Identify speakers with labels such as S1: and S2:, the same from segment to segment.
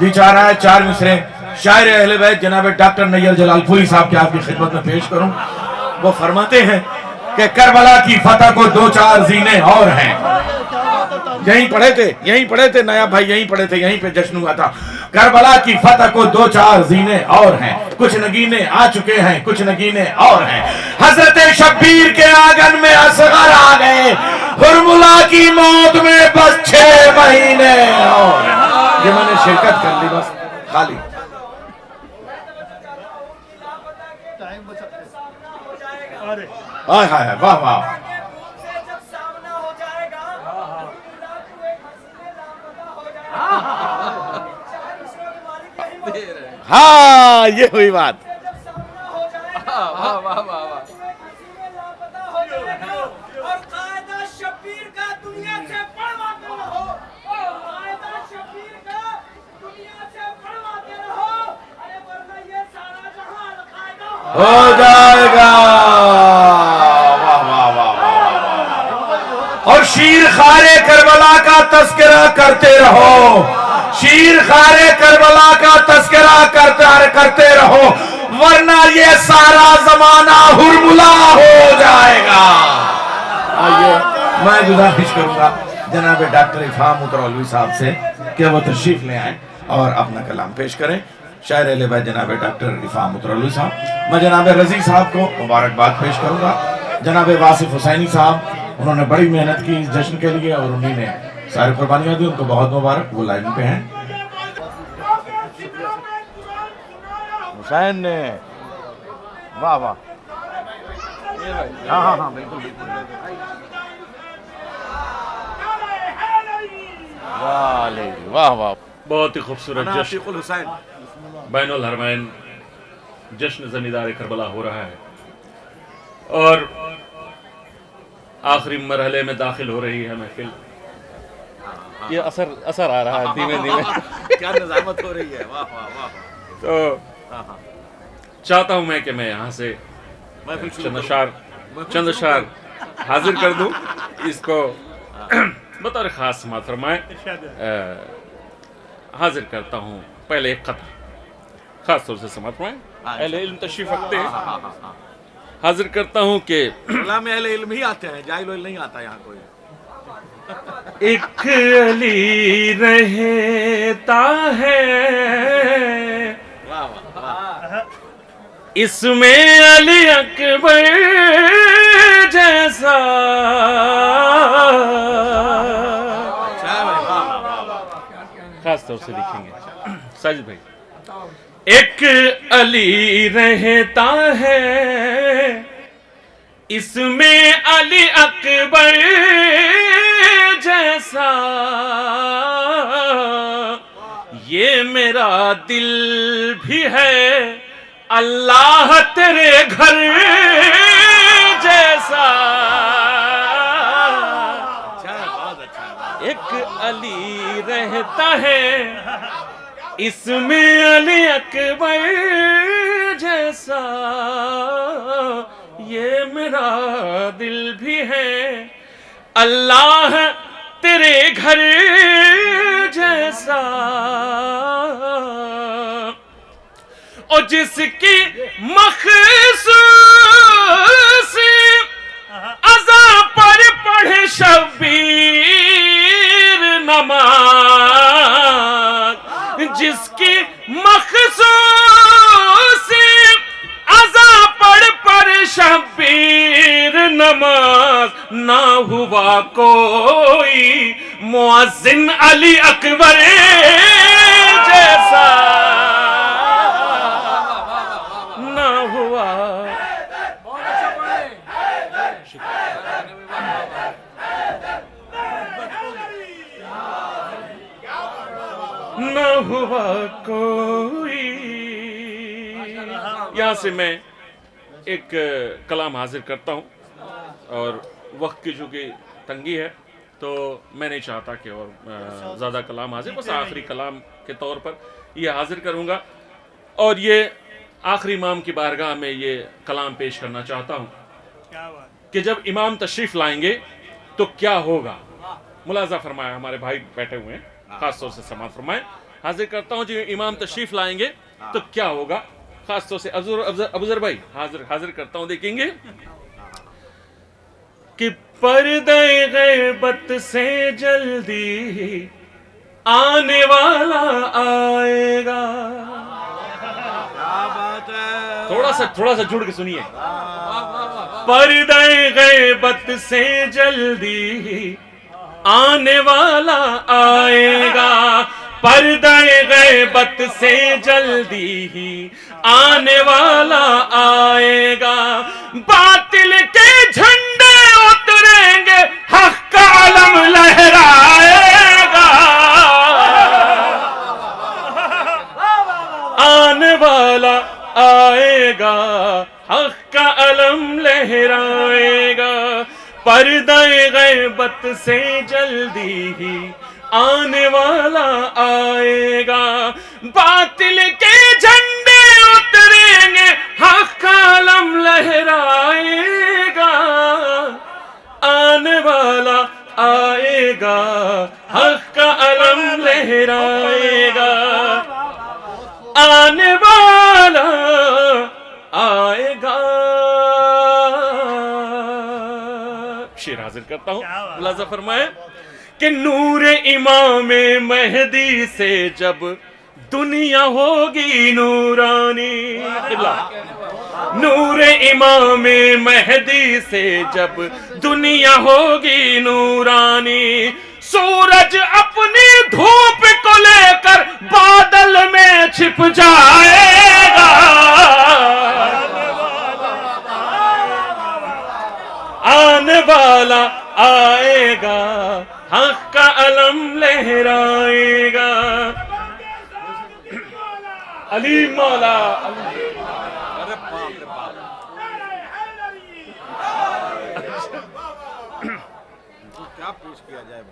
S1: जी चाह रहा है 4 मिसरे शायर अहले बैत जनाब डॉक्टर नैयर जलालपुरी साहब के आपकी खिदमत में पेश करूं। वो फरमाते हैं कि करबला की फतह को 2-4 जीने और हैं। यहीं पढ़े थे नया भाई, यहीं पढ़े थे, यहीं पे जश्न हुआ था। करबला की फतह को 2-4 जीने और हैं, कुछ नगीने आ चुके हैं, कुछ नगीने और हैं। हजरत शब्बीर के आंगन में असगर आ गए, हुरमुला की मौत में बस 6 महीने और। ये मैंने शिरकत कर ली बस खाली। हाय हाय वाह वाह। हाँ ये हुई बात। हो जाएगा। वाह वाह वाह वाह। और शीर खारे करबला का तस्करा करते रहो, शीर खारे करबला का तस्करा करते रहो, वरना ये सारा जमाना हुरमुला हो जाएगा। आइए मैं गुजारिश करूंगा जनाब डॉक्टर इफाम उतरौलवी साहब से कि वो तशरीफ ले आए और अपना कलाम पेश करें। शायर अहले बैत जनाब डॉक्टर इफाम उतरौलवी साहब। मैं जनाब रजी साहब को मुबारकबाद पेश करूंगा। जनाब वासिफ हुसैनी साहब, उन्होंने बड़ी मेहनत की इस जश्न के लिए और उन्हीं ने सारी कुर्बानियां दी, उनको बहुत मुबारक। वो लाइन पे हैं हुसैन ने। वाह वाह। हाँ हाँ हाँ बिल्कुल बिल्कुल। वाह वाह।
S2: बहुत ही खूबसूरत जश्न
S1: हुसैन
S2: बैनुल हरमैन जश्न ज़मींदार करबला हो रहा है और आखिरी मरहले में दाखिल हो रही है महफिल। ये असर आ रहा है धीमे धीमे।
S1: क्या नज़ामत हो रही है। वाह वाह वाह।
S2: तो चाहता हूं मैं कि मैं यहाँ से चंद अशार हाजिर कर दूं इसको बतौर खास समात फरमाए। हाजिर करता हूं पहले एक कथा खास तौर से समात फरमाए। अहले इल्म तशरीफ रखते हैं। हाजिर करता हूं कि
S1: में अहले इल्म ही आते हैं, जाहिल नहीं आता यहाँ कोई।
S2: एक अली रहता है इसमें अली अकबर जैसा, खास तौर से लिखेंगे साजिद भाई। एक अली रहता है इसमें अली अकबर जैसा, ये मेरा दिल भी है अल्लाह तेरे घर जैसा। एक अली रहता है इसमें अली अकबर जैसा, ये मेरा दिल भी है अल्लाह तेरे घर जैसा। और जिसकी मखसूस अज़ा पर पढ़े शब्बीर नमाज, जिसकी मखसूस अज़ा पर शब्बीर नमाज, ना हुआ कोई मुअज्जिन अली अकबर जैसा, ना हुआ। न हुआ कोई। यहाँ से मैं एक कलाम हाजिर करता हूँ और वक्त की चूँकि तंगी है तो मैं नहीं चाहता कि और ज़्यादा कलाम हाजिर, बस आखिरी कलाम के तौर पर ये हाजिर करूँगा और ये आखिरी इमाम की बारगाह में ये कलाम पेश करना चाहता हूँ कि जब इमाम तशरीफ़ लाएंगे तो क्या होगा। मुलाजा फरमाया, हमारे भाई बैठे हुए हैं, खास तौर से समात फरमाए। हाजिर करता हूं, जो इमाम तशरीफ लाएंगे तो क्या होगा, खासतौर से अबूजर भाई हाजिर करता हूं, देखेंगे कि पर्दे गैबत से जल्दी आने वाला आएगा। थोड़ा सा जुड़ के सुनिए। पर्दे गैबत से जल्दी आने वाला आएगा, पर्दे गैबत से जल्दी ही आने वाला आएगा। बातिल के झंडे उतरेंगे, हक का अलम लहराएगा। आने वाला आएगा, हक का अलम लहराएगा। पर्दे गैबत से जल्दी ही आने वाला आएगा। बातिल के झंडे उतरेंगे, हक का अलम लहराएगा। आने वाला आएगा, हक का अलम लहराएगा। आने वाला आएगा। शेर हाजिर करता हूं, मुलाजा फरमाए कि नूर इमाम मेहदी से जब दुनिया होगी नूरानी, नूर इमाम मेहदी से जब दुनिया होगी नूरानी। सूरज अपनी धूप को लेकर बादल में छिप जाएगा। आने वाला आएगा, हक का अलम लहराएगा। अली मौला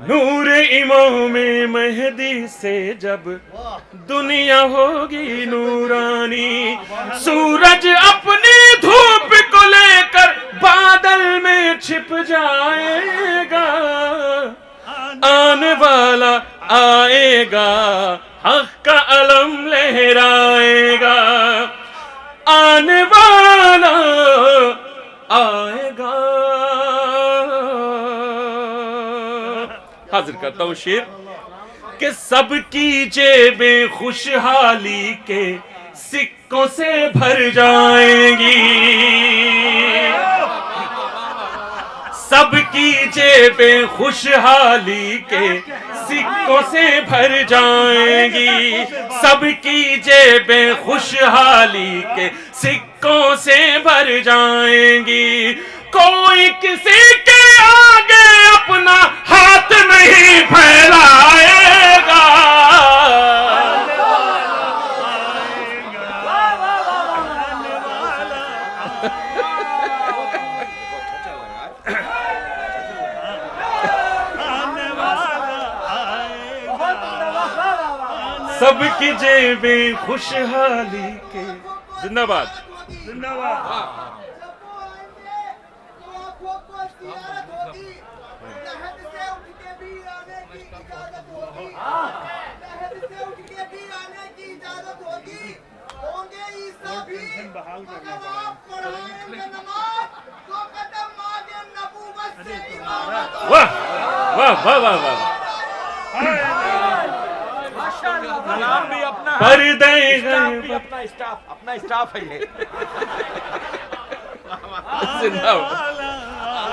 S2: नूर इमाम मेहदी से जब दुनिया होगी नूरानी। सूरज अपनी धूप को लेकर बादल में छिप जाएगा। आने वाला आएगा, हक का अलम लहराएगा। आने वाला आएगा। हाजिर करता हूं शेर कि सबकी जेबें खुशहाली के सिक्कों से भर जाएंगी। सबकी जेबें खुशहाली के सिक्कों से भर जाएंगी। सबकी जेबें खुशहाली के सिक्कों से भर जाएंगी। कोई किसी के आगे अपना हाथ नहीं फैलाएगा। सबकी जेबें खुशहाली के। जिंदाबाद जिंदाबाद। वाह वाह वाह वाह वाह।
S3: भी अपना अपना स्टाफ है ये।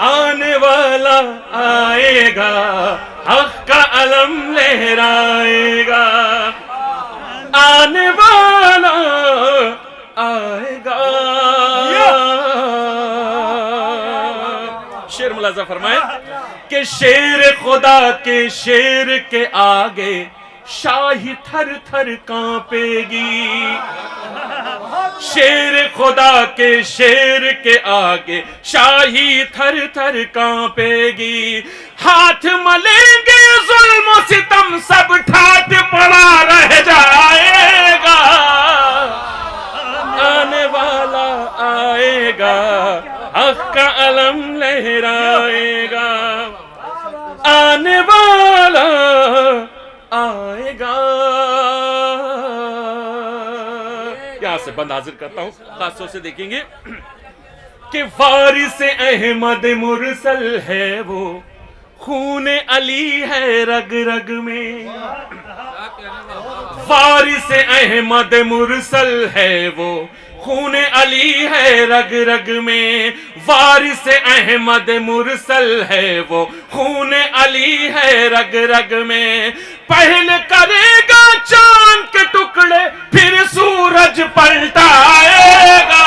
S2: आने वाला आएगा, हक का अलम लहराएगा। आने वाला आएगा। शेर मुलाजा फरमाए कि शेर खुदा के शेर के आगे शाही थर थर कांपेगी। शेर खुदा के शेर के आगे शाही थर थर कांपेगी। हाथ मलेंगे जुल्म सितम सब ठाट पड़ा रह जाएगा। आने वाला आएगा, हक का अलम लहराएगा। आने वाला आएगा। यहाँ से बंद हाजिर करता हूँ। खास तौर से देखेंगे कि वारिस अहमद मुरसल है वो, खून अली है रग रग में। वारिस अहमद मुरसल है वो, खून अली है रग रग में। वारिस अहमद मुरसल है वो, खून अली है रग रग में। पहले करेगा चांद के टुकड़े, फिर सूरज पलटाएगा।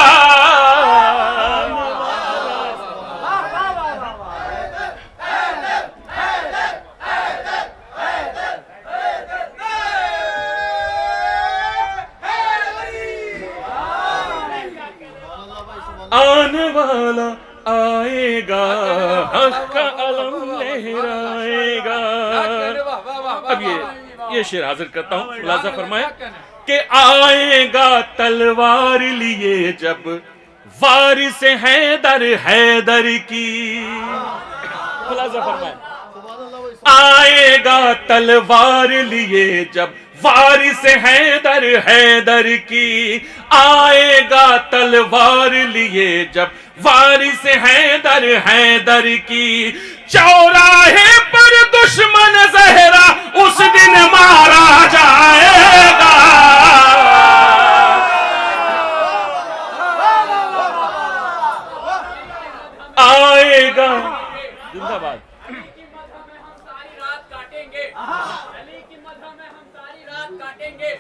S2: आने वाला आएगा, हक का अलम लहराएगा। अब ये शेर हाजिर करता हूँ। मुलाजा फरमाया कि आएगा तलवार लिए जब वारिस हैदर हैदर की। मुलाजा फरमाया आएगा तलवार लिए जब वारिस हैदर हैदर की। आएगा तलवार लिए जब वारिस हैदर हैदर की। चौराहे पर दुश्मन ज़हरा उस दिन मारा जाएगा। आएगा जिंदाबाद।
S4: काटेंगे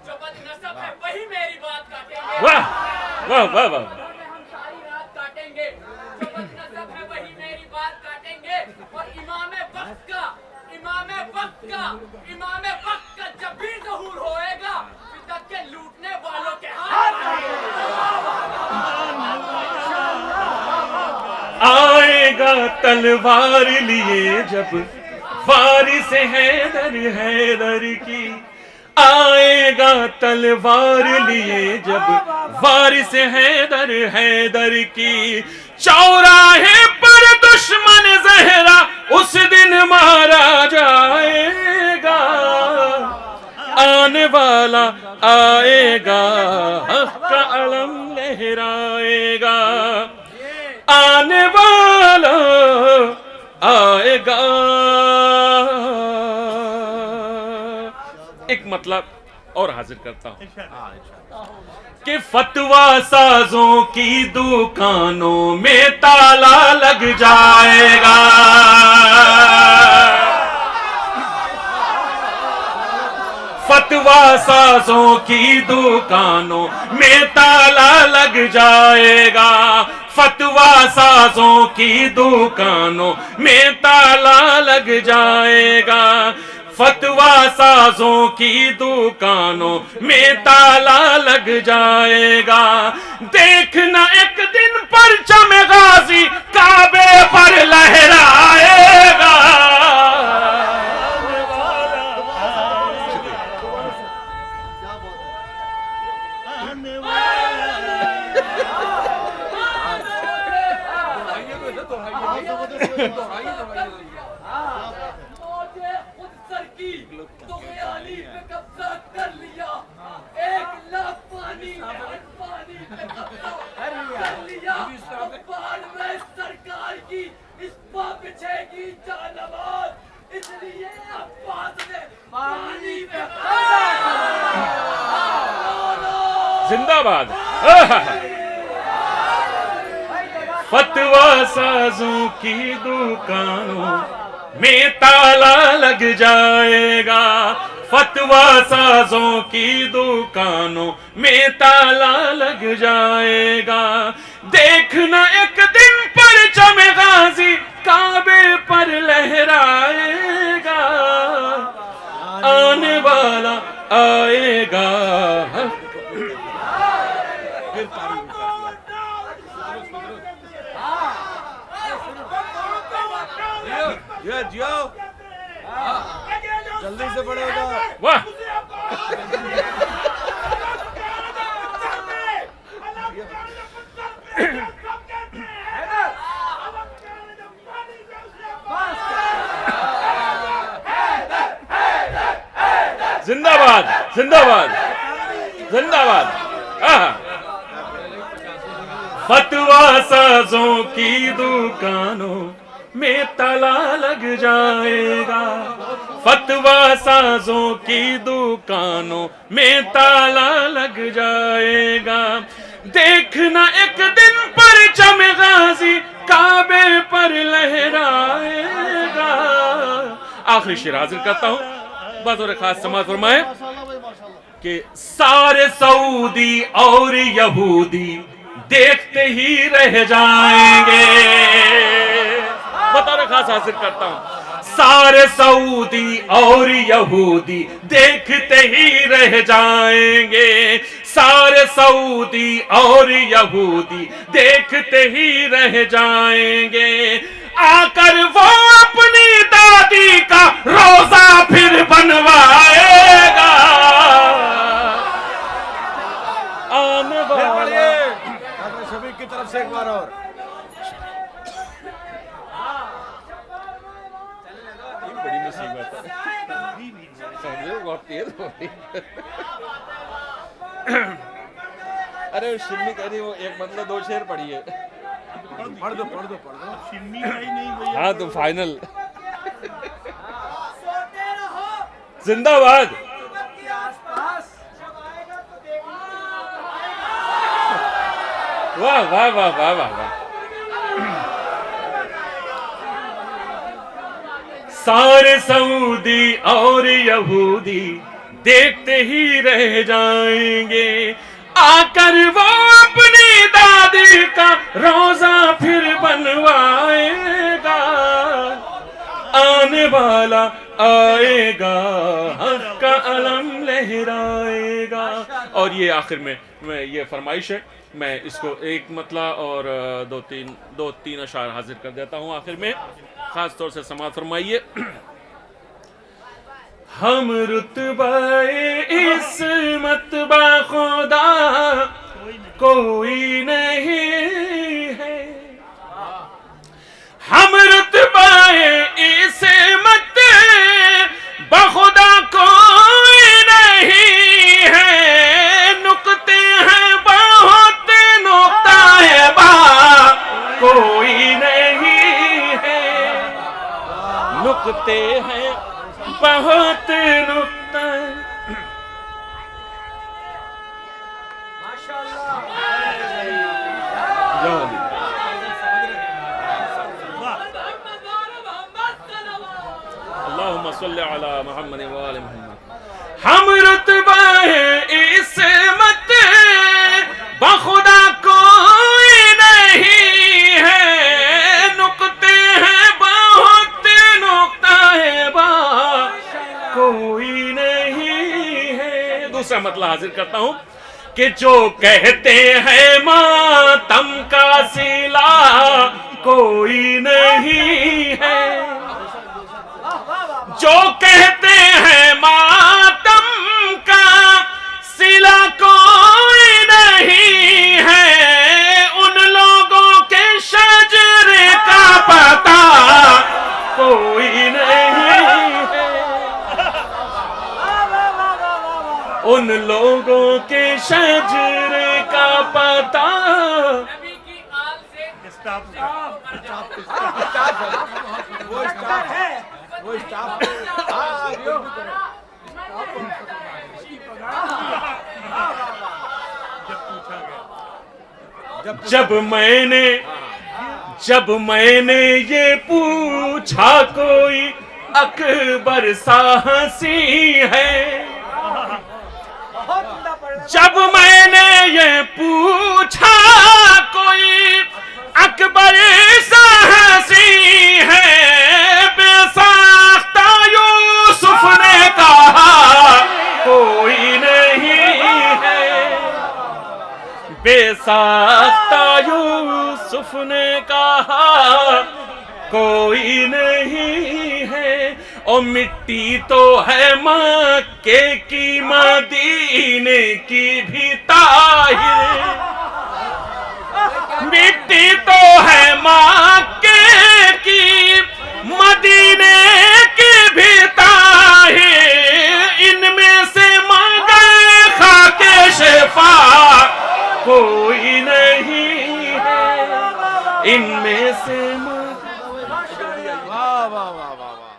S4: जो बदनसब है वही मेरी बात काटेंगे।
S2: वाह वाह वाह वाह।
S4: हम सारी रात काटेंगे जो बदनसब है वही मेरी बात काटेंगे। और इमाम वक्त का जब भी ज़हूर होएगा, फिदक के लूटने वालों के हाथ
S2: आएगा तलवार लिए जब वारिस हैदर हैदर की। आएगा तलवार लिए जब वारिस हैदर हैदर की। चौराहे पर दुश्मन ज़हरा उस दिन मारा जाएगा। आने वाला आएगा, हक का अलम लहराएगा। आने वाला आएगा। एक मतलब और हाजिर करता हूं कि फतवा साजों की दुकानों में ताला लग जाएगा। फतवा साजों की दुकानों में ताला लग जाएगा। फतवा साजों की दुकानों में ताला लग जाएगा। फतवा साजों की दुकानों में ताला लग जाएगा। देखना एक दिन परचम गाजी काबे पर लहराएगा।
S4: सरकार की इस पर बिछेगी जानवर, इसलिए अब्बास ने पानी पे
S2: जिंदाबाद। फतवा साजों की दुकानों में ताला लग जाएगा। फतवा साजों की दुकानों में ताला लग जाएगा। देखना एक दिन परचम गाजी काबे पर लहराएगा। आने वाला आएगा।
S3: जियो जल्दी से बड़े हो जाओ।
S2: वाह जिंदाबाद जिंदाबाद जिंदाबाद। फतवा साजों की दुकानों में ताला लग जाएगा, फतवा साजों की दुकानों में ताला लग जाएगा। देखना एक दिन परचम गाजी काबे पर लहराएगा। आखिरी शेर हाजिर करता हूं, बतौर खास समाअत फरमाए कि सारे सऊदी और यहूदी देखते ही रह जाएंगे। बतौर खास हाजिर करता हूं, सारे सऊदी और यहूदी देखते ही रह जाएंगे, सारे सऊदी और यहूदी देखते ही रह जाएंगे। आकर वो अपनी दादी का रोजा फिर बनवाएगा। आने वाला
S3: शफीक की तरफ से एक बार और
S2: बड़ी मुसीबत है, समझे, बहुत तेज हो रही। अरे शिन्नी कह रही वो एक मतलब 2 शेर पढ़ी है।
S3: पढ़ दो शिन्नी का ही नहीं भैया।
S2: हाँ तो फाइनल। जिंदाबाद। वाह वाह वाह वाह वाह वाह। सारे सऊदी और यहूदी देखते ही रह जाएंगे। आकर वो अपनी दादी का रोजा फिर बनवाएगा। आने वाला आएगा, हक का अलम लहराएगा। और ये आखिर में ये फरमाइश है, मैं इसको एक मतला और दो तीन अशार हाजिर कर देता हूँ आखिर में। खास तौर से समाअत फरमाइए। हम रुतबाए इस्मत खुदा कोई नहीं है, हम रुतबाए इस्मत बखुदा कोई नहीं है। नुक्ते हैं बहुत, नुक्ता है बा कोई नहीं है, नुक्ते हैं बहुत नुक्ता। अल्लाहुम्मा सल्ली अला मुहम्मद व आले मुहम्मद। हम रुतबा है इस्मत बखुदा कोई नहीं है, नुक्ते हैं बहुत, नुक्ता है बा कोई नहीं है। दूसरा मतलब हाजिर करता हूं कि जो कहते हैं मातम का सिला कोई नहीं है, जो कहते हैं मातम का सिला कोई नहीं है, उन लोगों के शजरे का पता कोई नहीं है, उन लोगों के शजरे का पता।
S4: नबी की आल से
S3: वो स्टाफ
S2: जब मैंने ये पूछा कोई अकबर साहसी है, जब मैंने ये पूछा कोई अकबर साहसी है, बेसाख्ता यूसुफ ने कहा कोई नहीं है, बेसाख्ता यूसुफ ने कहा कोई नहीं है। और मिट्टी तो है मक्के की मदीने की भी ताहिर, मिट्टी तो है मक्के की मदीने की भी ताहिर, इनमें से मांगे खाके शिफा इनमें से
S3: वाह वाह वाह वाह वाह